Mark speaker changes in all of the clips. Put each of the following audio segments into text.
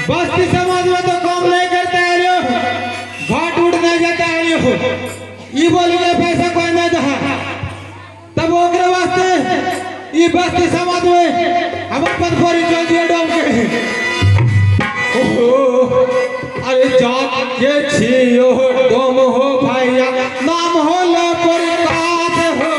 Speaker 1: बस्ती समाज में तो काम नहीं करते हैं लोग, घाट उठ नहीं जाता है लोग, ये बोली के पैसा कोई नहीं दे, तब ओकरे वास्ते ये बस्ती समाज में हम अपन परिचय दिए डोम के। अरे जात के छियो डोम हो भैया, नाम हो लो प्रकाश हो।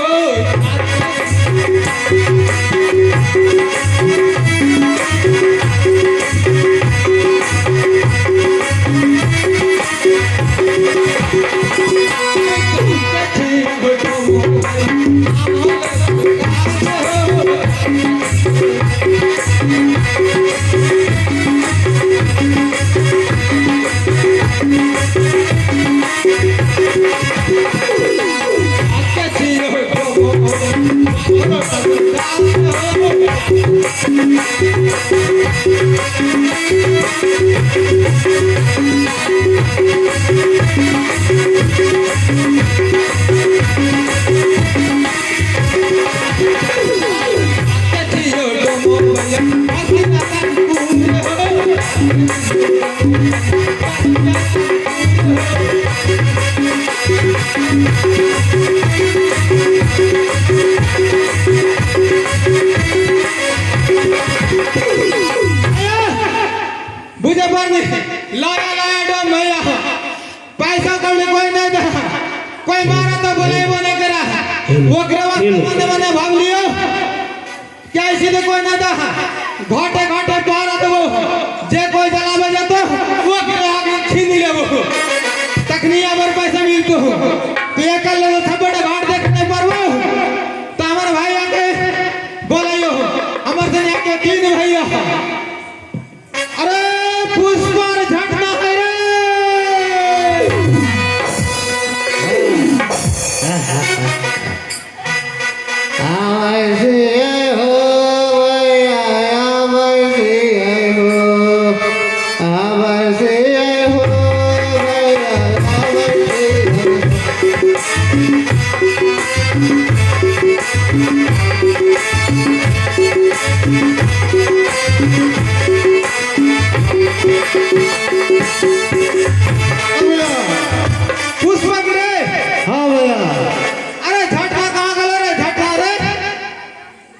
Speaker 1: बुझे पानी लाया लाया डोम भैया, पैसा कौड़ी कोई नहीं दे, कोई मारा तो बोले वो नहीं करा, वो ग्रवा मने मने भाग लियो, क्या इसी ने कोई नहीं दे, घाटे घाटे पारा तो वो जे कोई जला बजा तो वो ग्रवा छीन ले वो, तकनिया पर पैसा मिलतो, तो ये कल लोग सब बड़े घाट देखने पर वो, तो हमारे भाई आके बोला यो, हमारे से आके तीन भैया, अरे पुष्पर झटना है रे।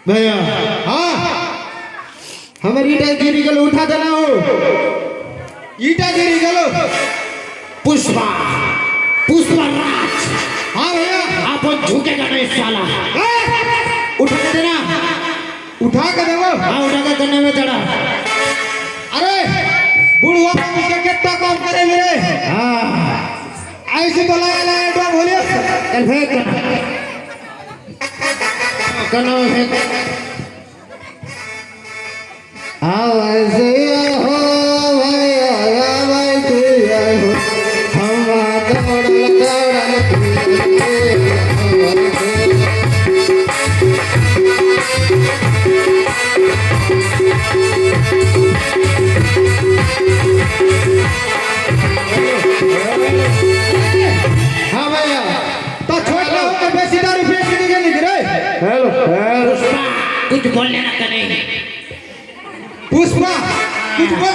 Speaker 1: भैया हाँ हमारी ईटा गिरी गलो उठा देना हो, ईटा गिरी गलो पुष्पा पुष्पा राज। हाँ भैया आप झुकेगा नहीं साला, उठा के देना, उठा के देवो। हाँ उठा के करने में चढ़ा। अरे बुढ़वा मुझे कितना काम करे मेरे। हाँ ऐसे तो लगा लगा डॉग बोलिए चल फेंक कनो है। आओ ऐसे हो भैया वैसे हो, हम दौड़ हाँ भैया तो छोड़ लो के बेसी दारू फेंक के निकले। हेलो पुष्पा कुछ बोलने ना कने, पुष्पा कुछ बोल।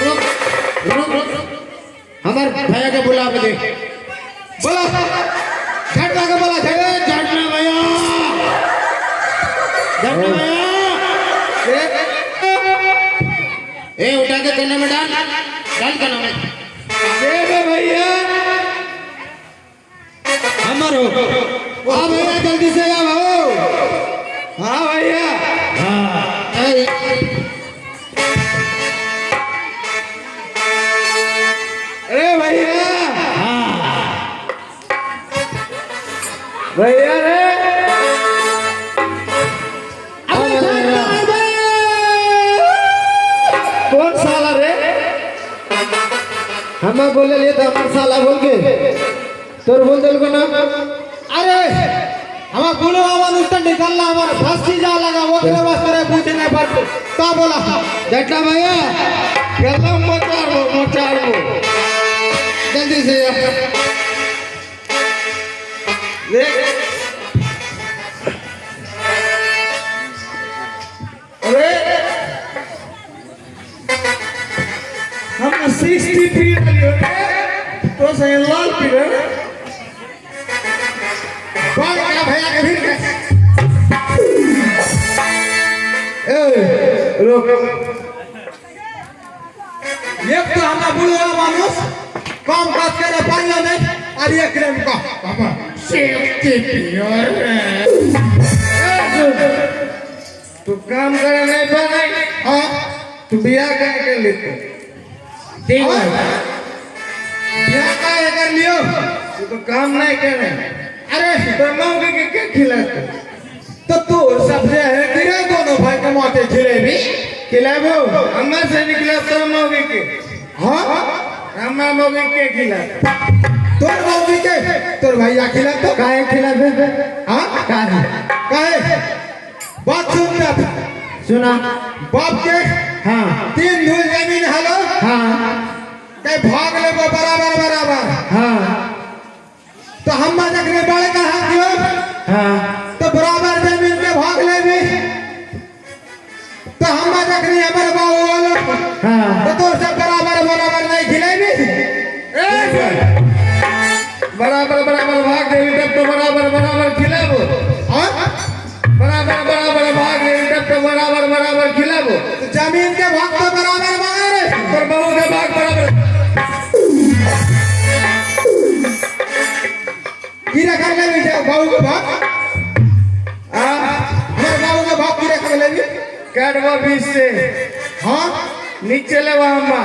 Speaker 1: रुक रुक रुक हमारे भैया के बुला के बोला झटना के बोला झटना भैया झटना भैया ए उठा के कन्ने में डाल डाल कन्ने में दे भैया हमारो। हाँ भैया जल्दी से आओ। हाँ भैया हाँ अरे भैया हाँ भैया रे कौन साला रे हमें बोले लिए तो हमारे साला बोल के तोर बोल दिल को ना। अरे हमारा बोलो आवाज तो निकलना हमारा फांसी जा लगा वो के वास्ते रे पूछे नहीं पड़ते तो बोला जटला भैया गला मोचारो जल्दी से देख।
Speaker 2: अरे हम 60 पी लियो तो सही लाल पी रहे
Speaker 1: कौन का भैया के भीड़
Speaker 2: रोक
Speaker 1: एक तो हमारा बुढ़वा मानुस काम काज करे पाइला नहीं और एक क्रेम का
Speaker 2: सेफ्टी पियर तू काम करे नहीं पाए
Speaker 1: हाँ
Speaker 2: तू बियाह के लेते
Speaker 1: ठीक है क्या कर लियो
Speaker 2: तू तो काम नहीं करे
Speaker 1: अरे
Speaker 2: तो मौके के क्या खिलाते
Speaker 1: तो तू सबसे है तेरे दोनों भाई कमाते जिलेबी
Speaker 2: खिलाबो हमारे से निकला तो मौके के
Speaker 1: हाँ
Speaker 2: हमारे मौके के खिलाते
Speaker 1: तोर मौगी के तोर भैया खिलाते
Speaker 2: काहे खिलाबे
Speaker 1: हाँ काहे बात सुन रहा था
Speaker 2: सुना
Speaker 1: बाप के
Speaker 2: हाँ
Speaker 1: 3 धूल जमीन हलो
Speaker 2: हाँ
Speaker 1: कहीं भाग ले वो बराबर बराबर
Speaker 2: हाँ
Speaker 1: तो हम जखने बड़े का हाथ दियो
Speaker 2: हाँ
Speaker 1: तो बराबर जमीन के भाग ले भी तो हम जखने हमारे बाबू वालों
Speaker 2: हाँ
Speaker 1: तो तोर से बराबर बराबर नहीं खिलेबी
Speaker 2: बराबर बराबर भाग देवी तब तो बराबर बराबर खिलाबो
Speaker 1: हाँ
Speaker 2: बराबर बराबर भाग देवी तब तो बराबर बराबर खिलाबो
Speaker 1: तो जमीन के भाग तो बराबर मारे
Speaker 2: पर बहू के भाग बराबर
Speaker 1: की रखा ले भी बाबू के भाग हमारे बाबू के भाग की रखा ले भी
Speaker 2: काटवा बीच से
Speaker 1: हाँ
Speaker 2: नीचे ले वहाँ अम्मा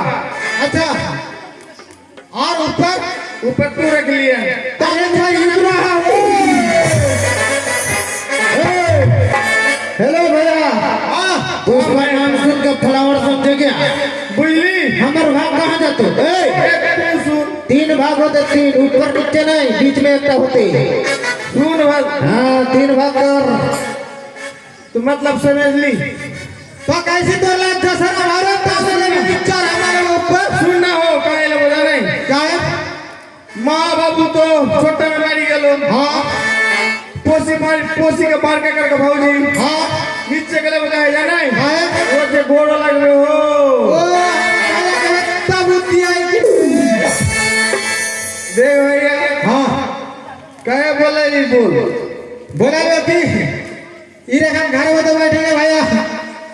Speaker 1: अच्छा और ऊपर
Speaker 2: ऊपर तू रख लिया
Speaker 3: हेलो भैया
Speaker 1: हाँ
Speaker 3: उसका नाम सुनकर फ्लावर समझे क्या
Speaker 2: बुझली
Speaker 3: हमारे भाग कहाँ जाते
Speaker 2: सुन
Speaker 3: 3 भाग होते 3 ऊपर नीचे नहीं बीच में एक होते
Speaker 2: सुन भाग
Speaker 3: हाँ 3 भाग कर
Speaker 2: तू मतलब समझ ली
Speaker 1: तो कैसे तो लाख जैसा हमारे पास में पिक्चर हमारे ऊपर
Speaker 2: सुन ना हो काहे ले बोला नहीं
Speaker 1: क्या है
Speaker 2: माँ बाबू तो छोटा में मारी गलो
Speaker 1: हाँ
Speaker 2: पोसी के मार के करके भाऊजी
Speaker 1: हाँ
Speaker 2: नीचे गले बताया जा नहीं
Speaker 1: हाँ
Speaker 2: वो जे गोड़ो लग रहे
Speaker 1: ओ
Speaker 2: हो
Speaker 1: तब बुद्धि आई
Speaker 2: देख भैया
Speaker 1: हाँ
Speaker 2: कहे बोले नहीं बोल
Speaker 1: बोला लो कि इरे हम घर में तो बैठे हैं भैया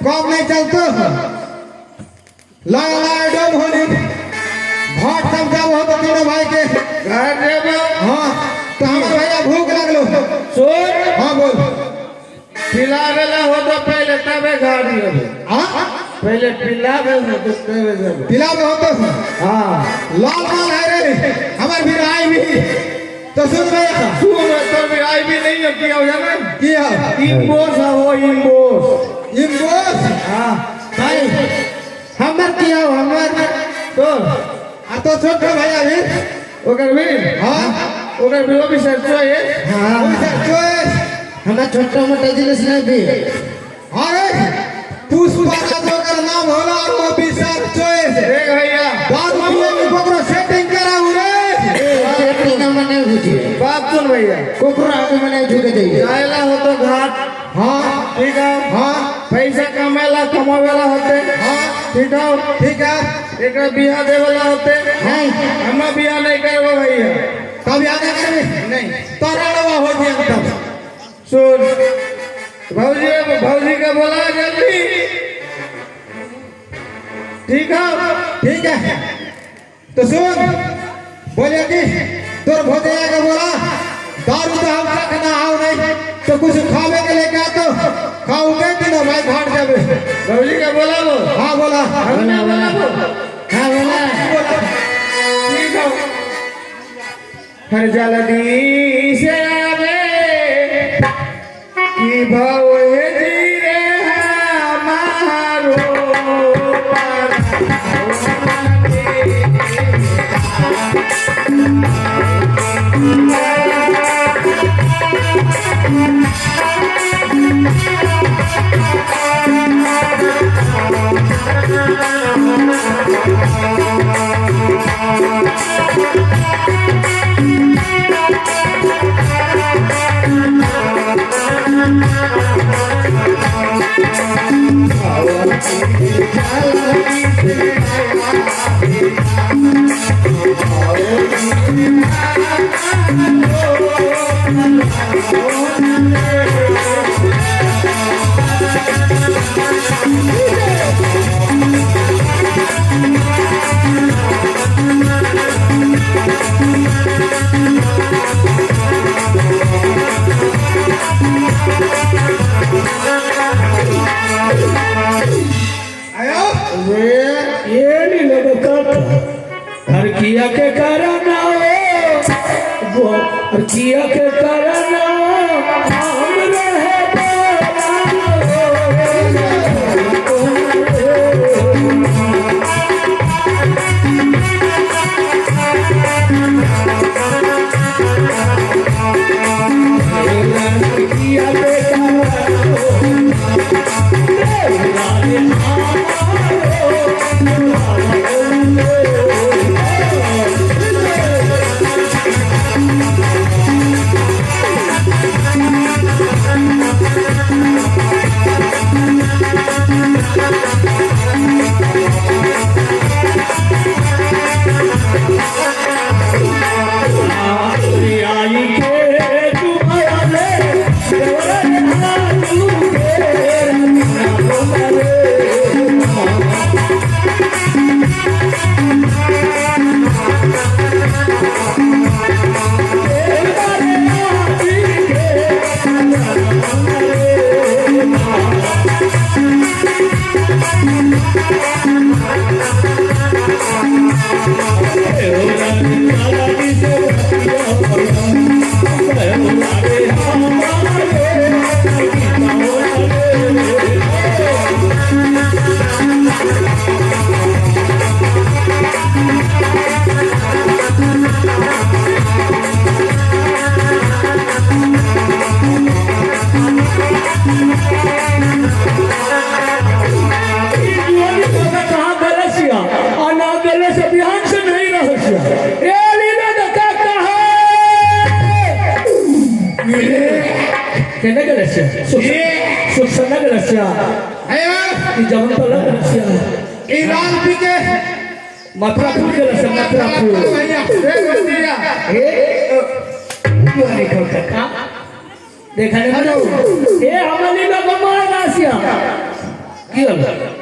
Speaker 1: काम नहीं चलतो ला ला डोब होली भाट सब जब हो तो तीनों भाई के
Speaker 2: घर जेबो
Speaker 1: हाँ तो हमारे भैया भूख लगलो
Speaker 2: सुन
Speaker 1: हाँ बोल
Speaker 2: पिलावेला हो तो पहले तबे घर जेबो
Speaker 1: हाँ
Speaker 2: पहले पिलावेला हो तो तबे जेबो
Speaker 1: पिला में हो तो
Speaker 2: हां
Speaker 1: लाल माल है रे हमारे भी आई भी तो सुन भैया
Speaker 2: सुन तो भी आई भी नहीं है किया हो जाना
Speaker 1: किया
Speaker 2: इम्बोस हो इम्बोस
Speaker 1: इम्बोस
Speaker 2: हां
Speaker 3: भाई हमर किया हमर
Speaker 2: तो
Speaker 1: आ तो छोटे भैया भी
Speaker 2: ओकर भी
Speaker 1: हाँ
Speaker 2: ओकर भी वो भी सरसों है
Speaker 3: हाँ
Speaker 1: उसे चोए
Speaker 3: हमारा छोटा मोटा जिनिस नहीं भी
Speaker 1: अरे पुष्पा का तो कर नाम होला और वो भी सर चोए
Speaker 2: देख भैया
Speaker 1: दारू पिए में कोकरो सेटिंग करा रे
Speaker 3: सेटिंग मने बुझे
Speaker 2: बात सुन भैया
Speaker 3: कोकरा आगे मने झुके जाइए
Speaker 2: जायला हो तो घाट
Speaker 1: हाँ
Speaker 2: ठीक है
Speaker 1: हाँ
Speaker 2: पैसा कमाएला कमावेला होते
Speaker 1: हाँ
Speaker 2: ठीक है
Speaker 1: ठीक है
Speaker 2: एक बियाह देवेला होते
Speaker 3: नहीं
Speaker 2: हम बियाह नहीं करबो भैया
Speaker 1: कब याद करबे
Speaker 2: नहीं
Speaker 1: तोरा हो गया तब
Speaker 2: सुन भौजी का बोला जल्दी ठीक है
Speaker 1: तो सुन बोले कि तोर भोजया का बोला दारू तो हम रखना आओ नहीं तो कुछ खावे के लेके आ तो खाओगे कि ना भाई भाट जावे
Speaker 2: भौजी का बोला वो
Speaker 1: हाँ बोला
Speaker 2: हमने बोला वो
Speaker 3: हाँ बोला
Speaker 2: ठीक है हर जल्दी से आवे कि भाव है जीरे हमारो
Speaker 3: Thank you.
Speaker 2: जिया के कारण हम रहे मथुरा फूल के लसन मथुरा फूल देखा नहीं ए हमनी में गमार रासिया की हल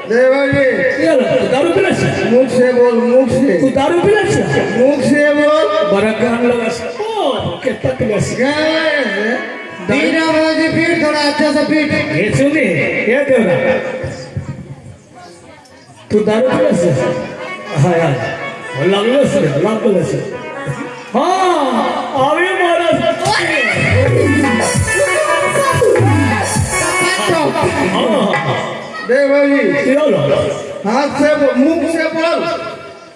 Speaker 3: देवाजी
Speaker 2: की हल दारू पिलस
Speaker 3: मुख से बोल मुख से
Speaker 2: तू दारू पिलस
Speaker 3: मुख से बोल
Speaker 2: बरकान लगस ओ कितना पिलस
Speaker 3: दीना बाजी पीट थोड़ा अच्छा सा पीट
Speaker 2: ये सुनी ये देवरा तू दारू पिलस हाँ यार लगलो से हाँ अभी मारा
Speaker 3: देवाजी
Speaker 2: क्या लो
Speaker 3: हाथ से मुख से बोल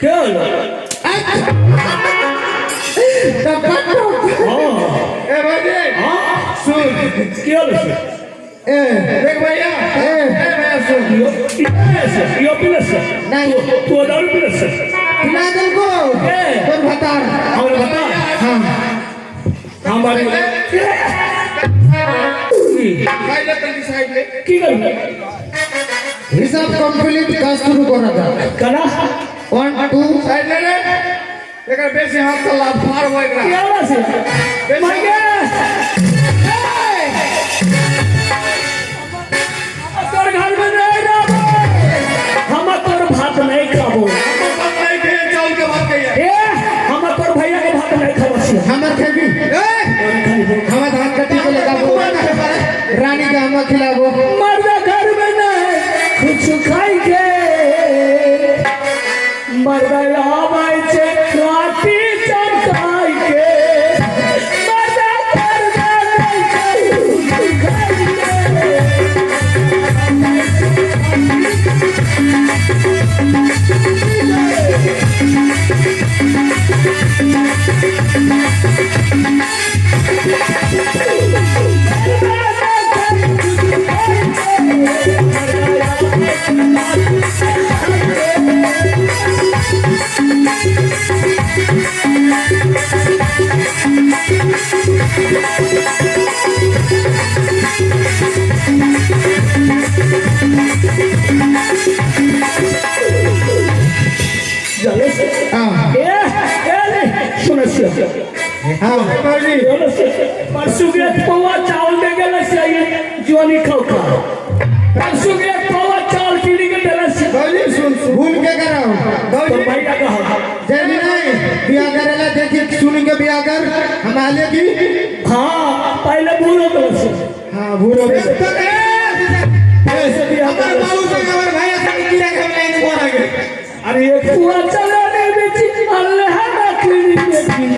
Speaker 2: क्या लो
Speaker 3: ए भाई सुन
Speaker 2: क्या लो
Speaker 3: ए देख भैया मैं सुन
Speaker 2: यो पिलस
Speaker 3: नहीं
Speaker 2: तू दारू पिलस
Speaker 3: पिला दे को तो बता
Speaker 2: और बता
Speaker 3: हां
Speaker 2: हमारे
Speaker 3: भाई ले तनी साइड ले
Speaker 2: की कर
Speaker 3: हिसाब कंप्लीट का शुरू करा था
Speaker 2: कना
Speaker 3: 1 2 साइड ले रे एकर बेसी हाथ चला फाड़ हो एकरा
Speaker 2: क्या बात है मांगे तोर घर में नहीं रहो हम तोर भात नहीं खाबो
Speaker 3: हम नहीं के चावल के भात कहिए
Speaker 2: ए हम तोर भैया के भात नहीं खाबो
Speaker 3: हमर खेबी हम धान कटी के लगाबो रानी के हम खिलाबो
Speaker 2: मर्दा घर में नहीं कुछ खाई के मर्दा आवाई से काटी चमकाई के मर्दा घर में नहीं खाई के परसों के पौवा चावल दे गेल जोनी खौका परसों के पौवा चावल किनी के देला से
Speaker 3: गौरी सुन भूल के कराओ
Speaker 2: तो
Speaker 3: गौरी
Speaker 2: भैया कहा
Speaker 3: जल्दी नहीं बियाह करेला देखी सुन के बियाह कर हम आले की
Speaker 2: हां पहले भूल हो गया से
Speaker 3: हां भूल हो गया
Speaker 2: ऐसे बियाह कर
Speaker 1: बाबू से हमारे भैया से गिरा के लाइन बोल गए
Speaker 2: अरे ये पूरा चलाने में अल्लाह ना क्लिनिक में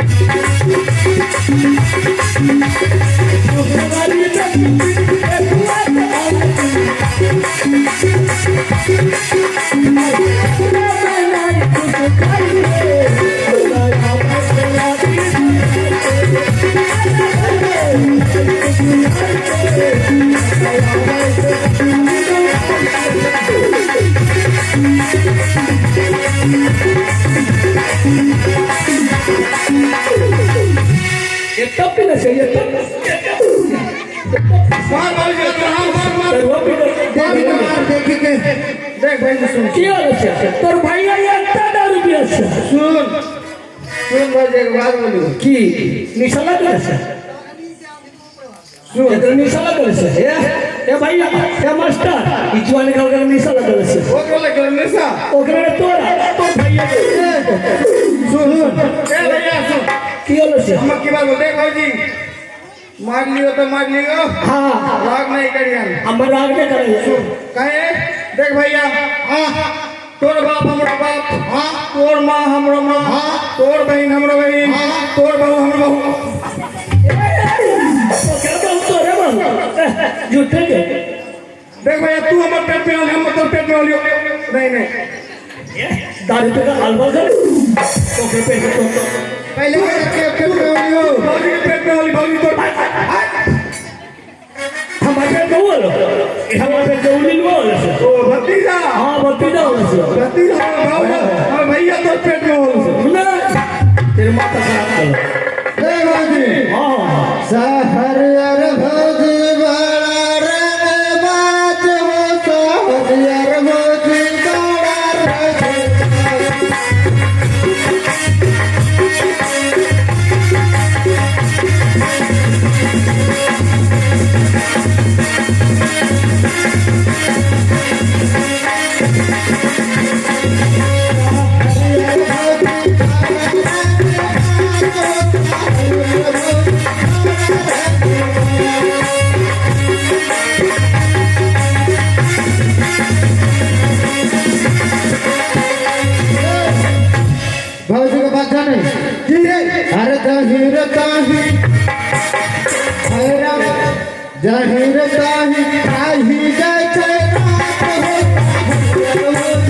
Speaker 2: ये तब भी ना चाहिए
Speaker 1: मार भौजी मार
Speaker 3: देखी के देख भाई सुन
Speaker 2: क्या रहा तोर भैया ये दादा रुपया से
Speaker 3: सुन सुन भाई एक बात बोलू
Speaker 2: की निशाला करे से सुन ये निशाला करे से ए भैया ए मास्टर इचवाने का अगर निशाला करे से
Speaker 1: वो बोले करने सा
Speaker 2: ओकरे तोरा तो भैया
Speaker 3: सुन
Speaker 1: ए भैया सुन
Speaker 2: की होलो से
Speaker 1: हम की बात देख भौजी मार लियो तो मार लियो
Speaker 2: हां
Speaker 1: राग नहीं करिया
Speaker 2: हम राग ने करे
Speaker 1: कहे देख भैया हां तोर बाप हमरो बाप हां तोर मां हमरो मां हां तोर बहन हमरो बहन हां तोर बहू हमरो बहू
Speaker 2: ओकरे तो तोरे बहू झूठे के
Speaker 1: देख भैया तू हमर पेट में हम तोर पेट में लियो नहीं नहीं
Speaker 2: दारू पे का हलवा कर ओकरे पे तो
Speaker 3: पहले के पेट में लियो
Speaker 1: भौजी के पेट में भौजी तोर
Speaker 2: हमारे बोलो हमारे जौली बोलो
Speaker 1: ओ भतीजा
Speaker 2: हां भतीजा बोलो
Speaker 1: भतीजा भाऊ हम भैया तोर पेट में हो
Speaker 2: ना तेरे माता खराब कर
Speaker 3: ए भाई
Speaker 2: हां
Speaker 3: सहर यार भौजी बड़ा रंग बात हो सहर यार भौजी बड़ा रंग भौजी के बात जाने
Speaker 1: जी है
Speaker 3: अरे जहीर ताही हैरा जहीर ताही ताही जाय छै रात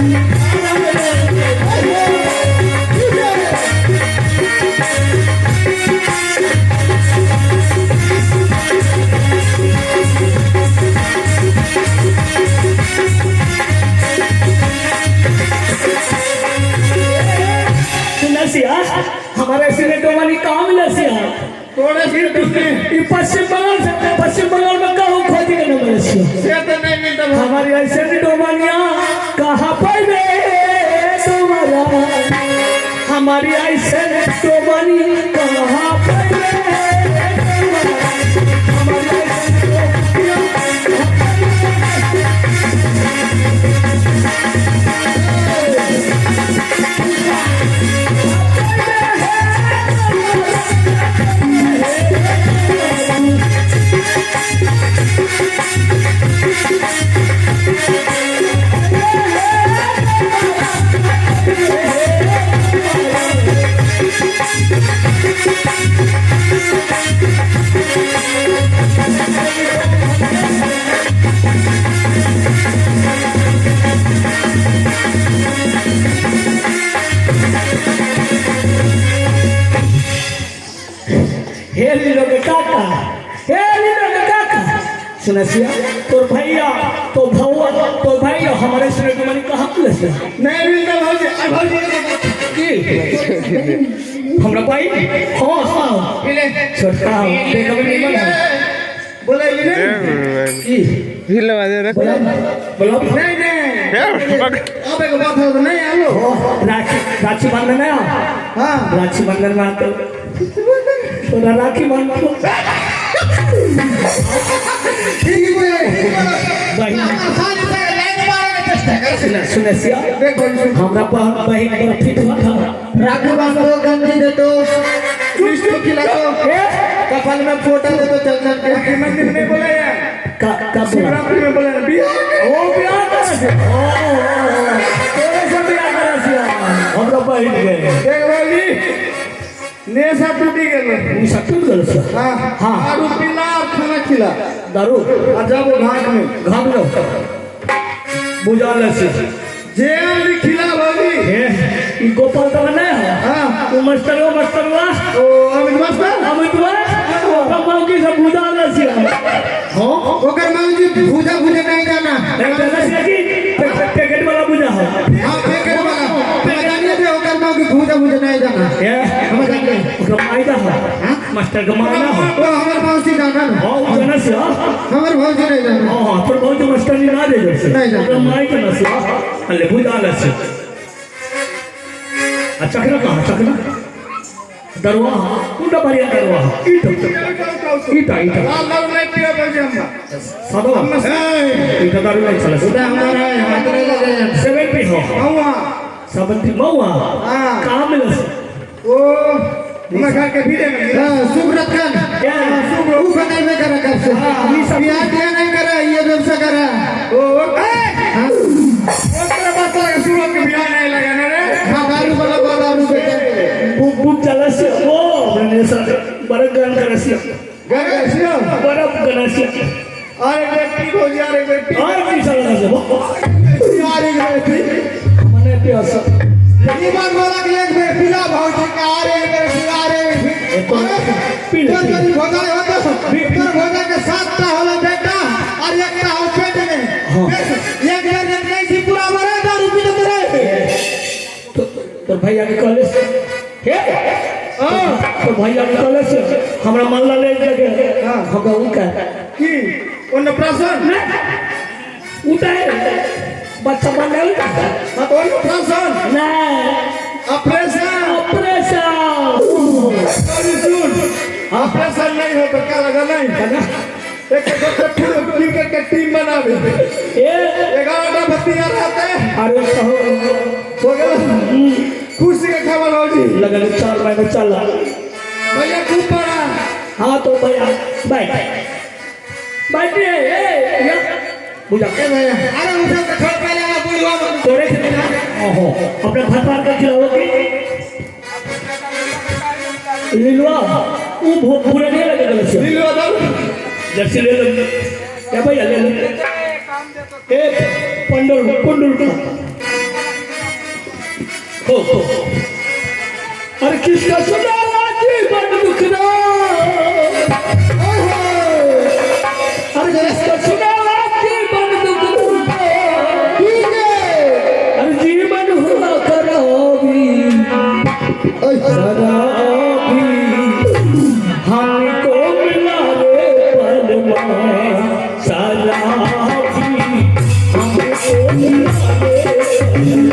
Speaker 2: नसिया हमारे सिने डोमानी काम नसिया
Speaker 1: तोड़े फिर तुमने
Speaker 2: ये पश्चिम बंगाल में कहूँ खोजी के नंबर नसिया
Speaker 1: से तो नहीं मिलता
Speaker 2: हमारी ऐसे डोमानिया कहाँ पर वे तुम्हारा हमारी ऐसे डोमानी कहाँ पर वे हमारी सुनसिया तोर भैया तो भैया हमारे सुने को मैंने कहा से
Speaker 1: नहीं मिलता भौजी भौजी
Speaker 2: की हमरा भाई हां हां
Speaker 1: मिले
Speaker 2: छोटा देखो नहीं बना
Speaker 1: बोले मिले
Speaker 2: की
Speaker 4: हिल वाले रख
Speaker 2: बोला
Speaker 1: नहीं नहीं अब एक बात है तो नहीं आलो
Speaker 2: राखी बंधन है
Speaker 1: हां
Speaker 2: राखी बंधन में तो तोरा राखी बंधन
Speaker 1: ठीक है
Speaker 2: बहन सुनसिया
Speaker 1: देख भौजी
Speaker 2: हमरा बहन बड़ा फिट हुआ
Speaker 3: राखी बांधो गंजी दे तो
Speaker 1: कृष्ण खिला दो
Speaker 3: कपाल में फोटा दे तो चल चल के
Speaker 1: मंदिर में नहीं बोला यार
Speaker 2: का बोला
Speaker 1: शिवरात्रि में बोला बिया
Speaker 2: ओ बियाह कर से तेरे से बियाह कर से हमरा बहन के
Speaker 1: देख भौजी
Speaker 3: नेसा टूटी गेलो
Speaker 2: मी सटून गेलो सर
Speaker 3: हाँ
Speaker 2: हाँ।
Speaker 3: दारू पीला और खाना खिला
Speaker 2: दारू
Speaker 3: और जब वो घाट में
Speaker 2: घाबलो बुझाल से
Speaker 3: जेल भी खिला भाभी
Speaker 2: हे ई गोपाल का नहीं है
Speaker 3: हाँ
Speaker 2: तू मास्टरवा
Speaker 3: ओ अमित मास्टर
Speaker 2: अमित वा कमाओ की सब बुझाल से हां
Speaker 3: ओकर मांगी भूजा भूजा नहीं जाना
Speaker 2: नहीं जाना से कि पैकेट वाला बुझा हो
Speaker 3: हाँ पैकेट वाला जानिए थे ओकर मांगी भूजा भूजा नहीं जाना
Speaker 2: ये
Speaker 3: हम जानते
Speaker 2: ओकरा मायदा हो मास्टर का मायदा हो
Speaker 3: तो हमारे मौसी जाना ना
Speaker 2: हां जाना से
Speaker 3: हमारे मौसी नहीं जाना
Speaker 2: हां पर बहुत मास्टर नहीं दे जैसे
Speaker 3: नहीं जाना।
Speaker 2: ओकरा मायदा ना से अल्ले बुझाल से अच्छा कना दरवा उंडा बढ़िया दरवा ईटा
Speaker 3: लाल नहीं पिया भाभी हम
Speaker 2: सादा ईटा दारू नहीं चला
Speaker 3: उधर हमारा है हमारे लगे
Speaker 2: 70 हो
Speaker 3: हुआ
Speaker 2: 70 मौआ
Speaker 3: हाँ।
Speaker 2: कहां मिला
Speaker 3: ओ मैं खा के भी देंगे सुब्रत खान
Speaker 2: क्या
Speaker 3: सुब्रत वो बनाई में करा कर से ये सब दिया नहीं करा ये व्यवसाय करा ओ हाँ तेरा बात लगा सुब्रत के बियाह नहीं लगा ना रे हाँ दारू बेटे
Speaker 2: बुक चला से ओ मैंने सर बड़ा गन कर से
Speaker 3: गरसियो
Speaker 2: बड़ा गन से
Speaker 3: अरे बेटी हो जा रे बेटी
Speaker 2: और की चला से
Speaker 3: यार एक बेटी
Speaker 2: मने प्यासा
Speaker 3: ये बात बोला कि एक बेर पिला भौजी का अरे एक बेर पिला रे
Speaker 2: पीला
Speaker 3: तेरी भोजा होता तेरे भोजा के 7 टा होला बेटा और एक टा हो पेट में एक बेर जब कैसी पूरा मरे दारू पीते रहे
Speaker 2: तो भैया के कॉलेज हे तो भैया के कॉलेज हमरा मल्ला ले जगे हम उनका
Speaker 3: की उन प्रसन्न
Speaker 2: उठाए बच्चा बन गया
Speaker 3: हां तो उन प्रसन्न
Speaker 2: नहीं
Speaker 3: ऑपरेशन अरे सुन ऑपरेशन नहीं हो तो क्या लगा नहीं एक क्रिकेट का टीम बनावे
Speaker 2: ए
Speaker 3: 11 बत्तियां रहते
Speaker 2: अरे कहो
Speaker 3: हो गया खुशी का खबर हो जी
Speaker 2: लगन 4 महीने चला
Speaker 3: भैया खूब पड़ा
Speaker 2: हाँ तो भैया बैठिए ए बुझा
Speaker 3: ए भैया अरे उठो तो छोड़ पहले मैं बुढ़वा में
Speaker 2: तोरे से ओहो अपने भरपार कर खिलाओ की लिलवा वो पूरे नहीं लगे गलत से
Speaker 3: दिलवा दारू
Speaker 2: जर्सी ले लो क्या भैया ले लो ए पंडुल का हो अरे किसका सुना लाजी बड़ दुखना अरे किसका सुना लाजी बड़ दुखना अरे जीवन हुआ खराबी खराबी हमको मिला रे पल में शराबी हमको मिला रे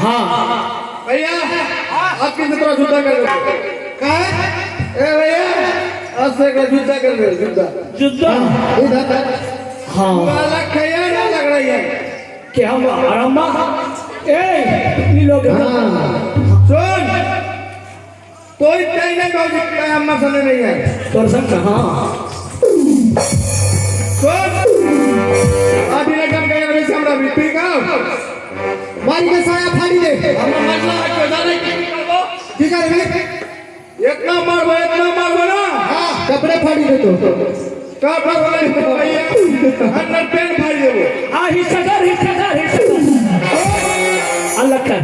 Speaker 2: हाँ
Speaker 3: भैया आपकी तरह जुदा कर दो काय ए भैया आज से का जुदा कर दो जुदा
Speaker 2: जुद्दा
Speaker 3: इधर
Speaker 2: हाँ
Speaker 3: वाला खैया ना लग रही है
Speaker 2: क्या हम आरामा ए ये लोग
Speaker 3: सुन कोई कहीं नहीं कहोगे क्या हम मसले नहीं है
Speaker 2: कर सकता हाँ
Speaker 3: सुन अभी लगन कहीं नहीं समझा भी ठीक है मारी के साया फाड़ी दे हम मसला है को जाने ठीक है रे इतना मारबो ना हां कपड़े फाड़ी दे तो का फाड़ी दे भैया अंदर पेन फाड़ी दे
Speaker 2: आ हिस्सा अल्लाह का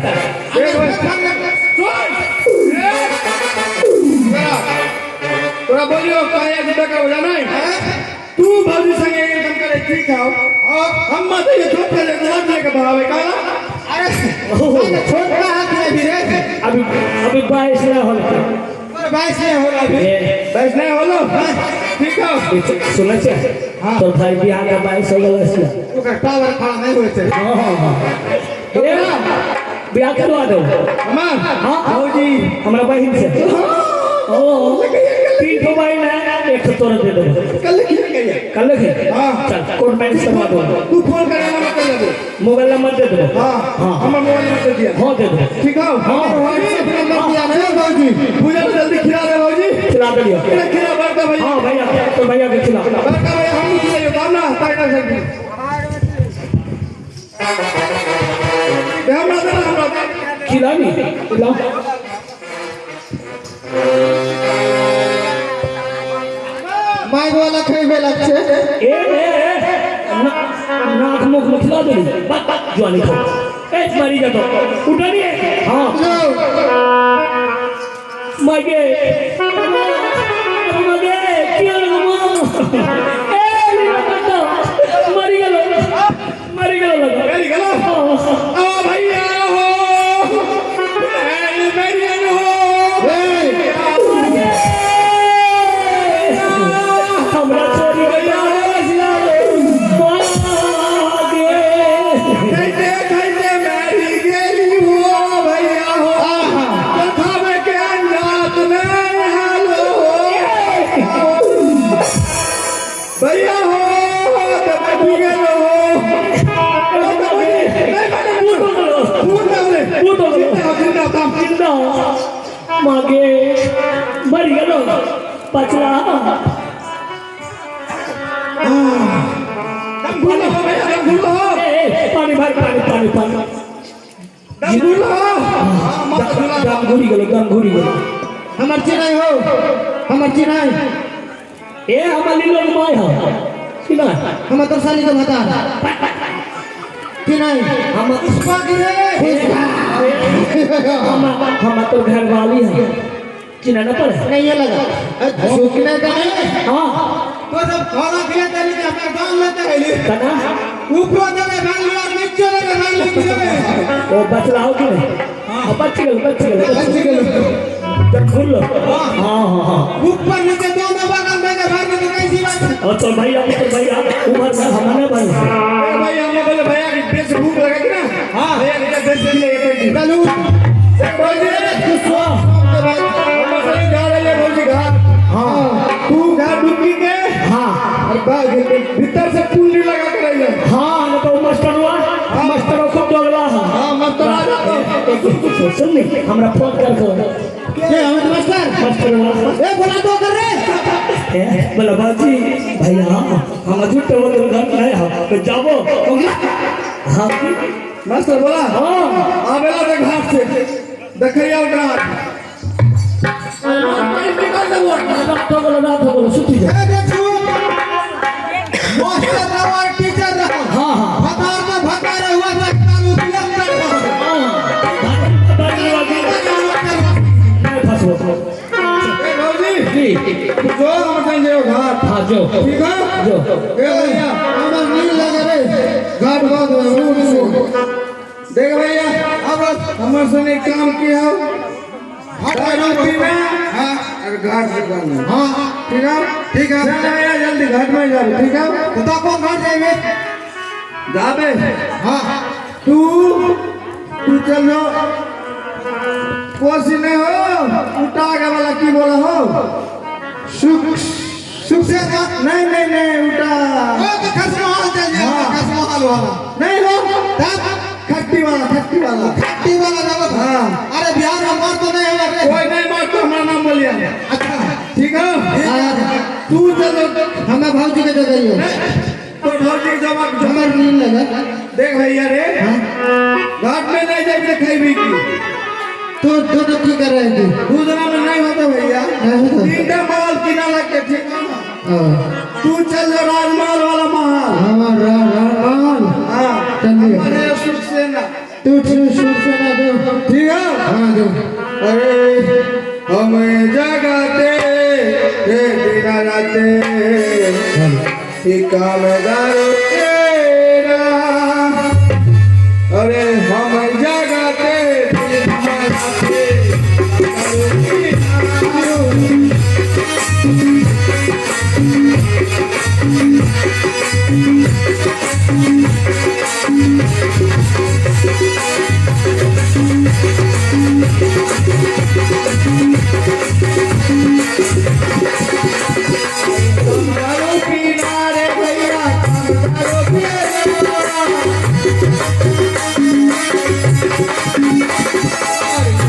Speaker 3: तोरा बोलियो काया जुदा का बोला नहीं तू भाभी संगे एकदम करे ठीक है हम मत ये छोड़ के ले के भावे का अरे छोड़ का हाथ में भी रे
Speaker 2: अभी 22 ना होला
Speaker 3: पर 22 नहीं होला अभी 22 नहीं होला ठीक है
Speaker 2: सुन से तो भाई बियाह का 22 हो गया इसला
Speaker 3: तो का टावर खड़ा नहीं होते
Speaker 2: हां ए बियाह करवा दो
Speaker 3: अम्मा
Speaker 2: हां
Speaker 3: भौजी
Speaker 2: हमरा बहन से ओ 3 ठो बहन है एक तो तोड़ दे दो
Speaker 3: कल क्या कहिए
Speaker 2: कल के
Speaker 3: हां
Speaker 2: चल कोड मैनेज करवा दो
Speaker 3: तू फोन करे ना कर दे
Speaker 2: मोबाइल नंबर दे दो
Speaker 3: हां
Speaker 2: हां
Speaker 3: हम मोबाइल नंबर दिया
Speaker 2: हां दे दो
Speaker 3: ठीक है हां नंबर दिया ना भौजी पूजा को जल्दी खिला दे भौजी
Speaker 2: खिला दे लियो
Speaker 3: खिला बड़का भैया
Speaker 2: हां भैया तो भैया के खिला
Speaker 3: बड़का भैया हम खिलाइयो काम ना ताकना सकती हमरा
Speaker 2: खिला नहीं खिला
Speaker 3: माइक वाला खइबे लगछे
Speaker 2: नाक मुख में खिला दे बात जवानी खो एक मारी जा तो उठनी है हां मगे क्या मरी गेलो
Speaker 3: लगा ओ भैया हो मेरी हो
Speaker 2: हमरा छोरी भैया
Speaker 3: खाइते मेरी गेली हो भैया हो कथा में के अंजात में हालो भैया हो तो बैठी गेलो
Speaker 2: मागे मरी गेलो पचला पानी भर पानी गम घूरी गेलो
Speaker 3: हमर चिनाई हो हमर चिनाई
Speaker 2: ए हमारी लोग माय हो सिना
Speaker 3: हमर तो साली का बता चिनाई
Speaker 2: हम
Speaker 3: पुष्पा गिरे
Speaker 2: हम तो घर वाली है चिना ना पड़े
Speaker 3: नहीं ये लगा सुखने का नहीं
Speaker 2: हां
Speaker 3: तो सब खाना खिला तेरी के अपना बांध लेते हैं ले
Speaker 2: कना
Speaker 3: ऊपर जगह बांध लिया नीचे जगह बांध लिया
Speaker 2: ओ बचलाओ कि नहीं हां बच गए जब खुल लो हां
Speaker 3: ऊपर नीचे दोनों बगल में भर में कैसी बात
Speaker 2: और तो भैया
Speaker 3: अरे भाई हम लोग बोले भैया की बेच भूख लगा थी ना।
Speaker 1: हाँ।
Speaker 3: भैया की बेच की लगे थे।
Speaker 1: चलू
Speaker 3: भौजी हम सही जा रहे हैं भौजी घाट।
Speaker 2: हाँ
Speaker 3: तू घाट डुबकी के
Speaker 2: हाँ
Speaker 3: और भीतर से कुंडी लगा के रही है।
Speaker 2: हाँ न तो मास्टर को दोगला
Speaker 3: हाँ मास्टर आ जाता।
Speaker 2: सुन नहीं हमरा फोन कर
Speaker 1: ये हम मास्टर ए बोला तो कर रे
Speaker 2: बोला बाजी भैया हम झूठ बोल घर नहीं हम तो जाबो हाँ
Speaker 3: मास्टर बोला
Speaker 2: हाँ
Speaker 3: आवेला के घाट से देखिया घाट
Speaker 2: तो बोलो सुती जा
Speaker 1: ए देखो मास्टर रहा टीचर रहा
Speaker 2: हाँ हाँ
Speaker 1: भतार में भतार हुआ था चालू दिया
Speaker 3: ए भौजी
Speaker 2: जी
Speaker 3: जो हम संजय घाट
Speaker 2: हाँ जो
Speaker 3: ठीक है
Speaker 2: जो
Speaker 3: ए भैया
Speaker 1: हमार नील लगे रे
Speaker 3: घाट बहुत देख भैया अब हमर से एक काम किया हो
Speaker 1: हट
Speaker 3: रोटी में
Speaker 1: हां
Speaker 3: और घाट से करना
Speaker 1: हां
Speaker 3: ठीक है चल भैया जल्दी घाट में जा ठीक है
Speaker 1: तो कौन घर जाएंगे
Speaker 3: जाबे
Speaker 1: हां
Speaker 3: तू चल जाओ कोसी नहीं हो उठा के वाला की बोला हो
Speaker 1: सुख सुख से ना
Speaker 3: नहीं उठा
Speaker 1: ओ तो खसमहाल चल जाए खसमहाल वाला
Speaker 3: नहीं हो
Speaker 1: तब
Speaker 3: खट्टी वाला
Speaker 1: खट्टी वाला जब
Speaker 3: हाँ।
Speaker 1: अरे बिहार में मार तो नहीं है रे
Speaker 3: कोई नहीं मार तो हमारा नाम बोलिए
Speaker 1: अच्छा
Speaker 3: ठीक है तू चलो
Speaker 1: हमें भौजी के दे दियो
Speaker 3: तो भौजी जमा
Speaker 1: हमार नील लगे
Speaker 3: देख भैया रे घाट में नहीं जाके खाई की
Speaker 1: तो की कर रहे थे
Speaker 3: दूसरा में नहीं होता भैया
Speaker 1: नहीं होता।
Speaker 3: तीनटा माल किना लग के ठीक है ना? तू चल जा राजमाल वाला महल
Speaker 1: हमार रान
Speaker 3: हाँ
Speaker 1: चलिए
Speaker 3: अरे सुख से ना
Speaker 1: तू सुन से ना दो
Speaker 3: ठीक है
Speaker 1: हां दो
Speaker 3: अरे हमें जगाते हे बिना राते ठिकानेदारों तेरा अरे हमें जगाते बिना राते कमदारों किनारे भैया कमदारों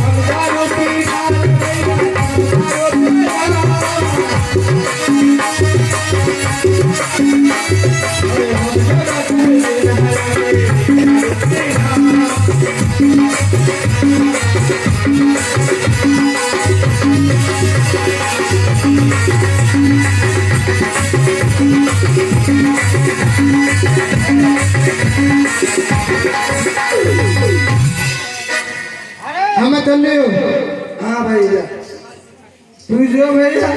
Speaker 3: कमदारों किनारे भैया
Speaker 1: हमें चल लियो
Speaker 3: हाँ भैया तू जो भैया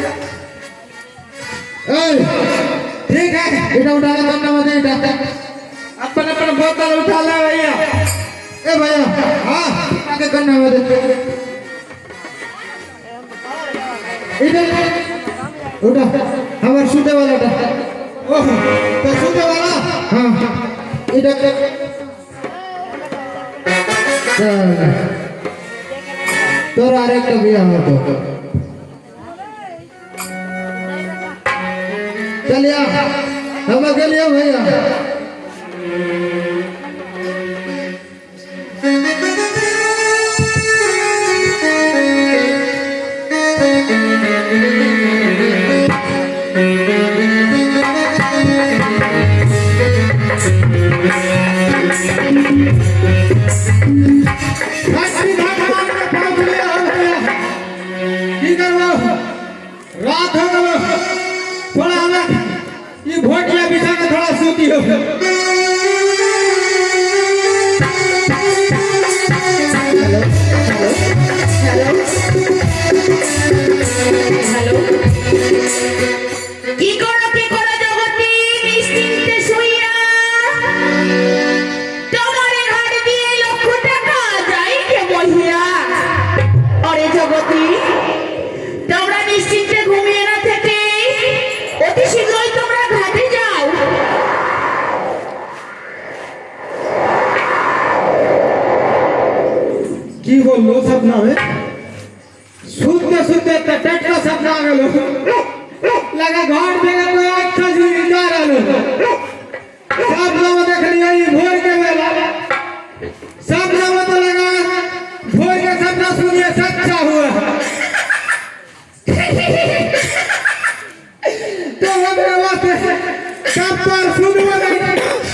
Speaker 1: ए ठीक है इधर उठा के करना मत इधर
Speaker 3: अपन अपन बोतल उठा ले भैया
Speaker 1: ए भैया हां उठा के करना मत इधर उठा हमार सूते वाला था ओह तो सूते वाला हां इधर तोर आरे कभी हम तो चलिया हम गेलियो भैया रात हो गलो थोड़ा हमें ये भोटिया बिछा के थोड़ा सूती हो
Speaker 4: কি করো জগতি নিশ্চিন্তে শুইয়া তোমার ঘাট দিয়ে লক্ষ টাকা যাই কে বহিয়া অরে জগতি তোমরা নিশ্চিন্তে ঘুমিয়ে না থেকে অতি শীঘ্রই তোমরা ঘাটে যাও
Speaker 1: लो सपना में सूते सूते टटका सपना आ गलो लगा घर देगा कोई अच्छा जी जा रहलो सपना में देख लिया ये भोर के बेला सपना में तो लगा भोर के सपना सुनिए सच्चा हुआ तो हमारे वास्ते सब पर सुनवा नहीं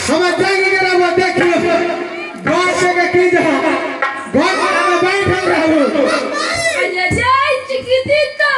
Speaker 1: हम जाएंगे करा वो देखियो घर पे की जा घर में बैठल रहू
Speaker 4: अरे जय चिकितितो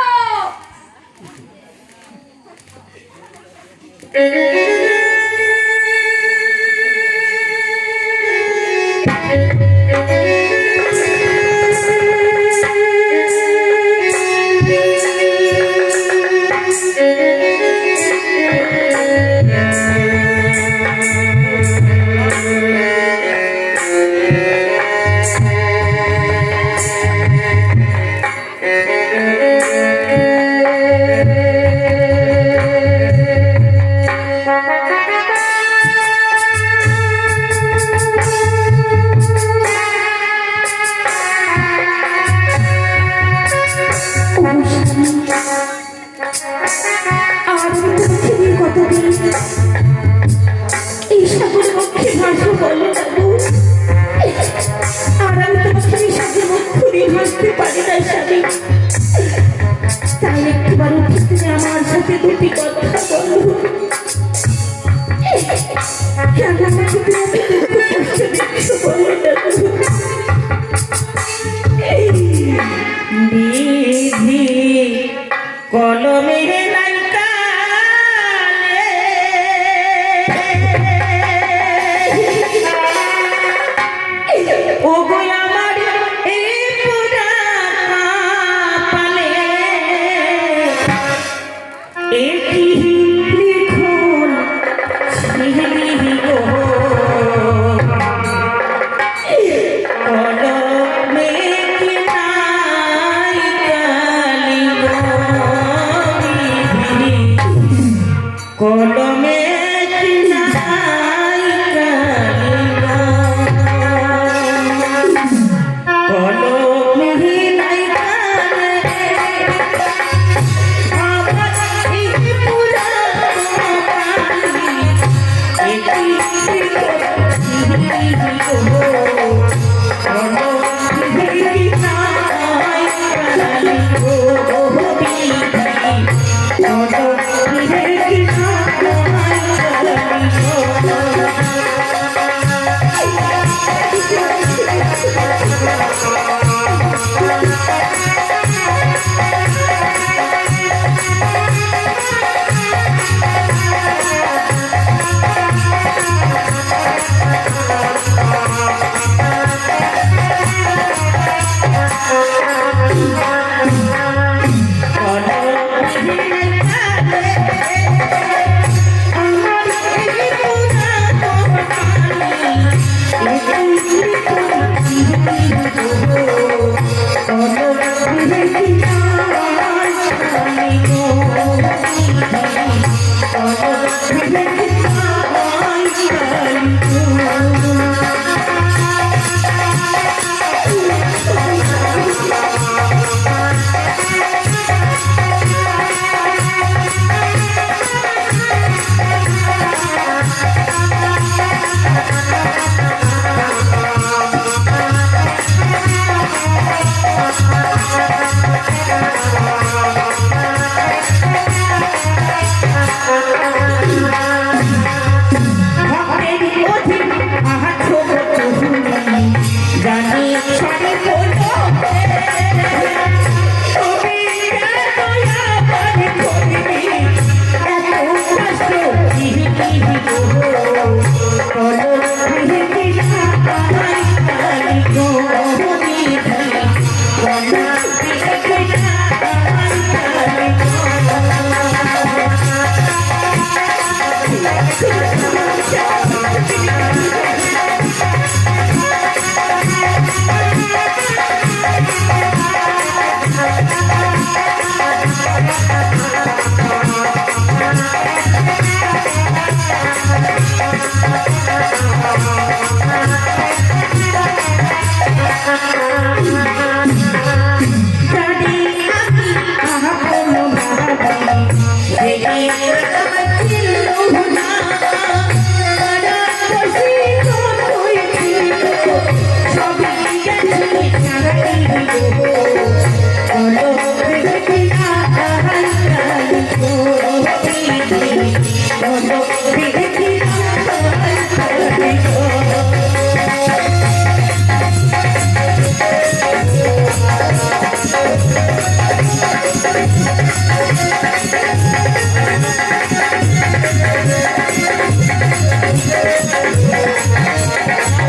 Speaker 4: Thank you.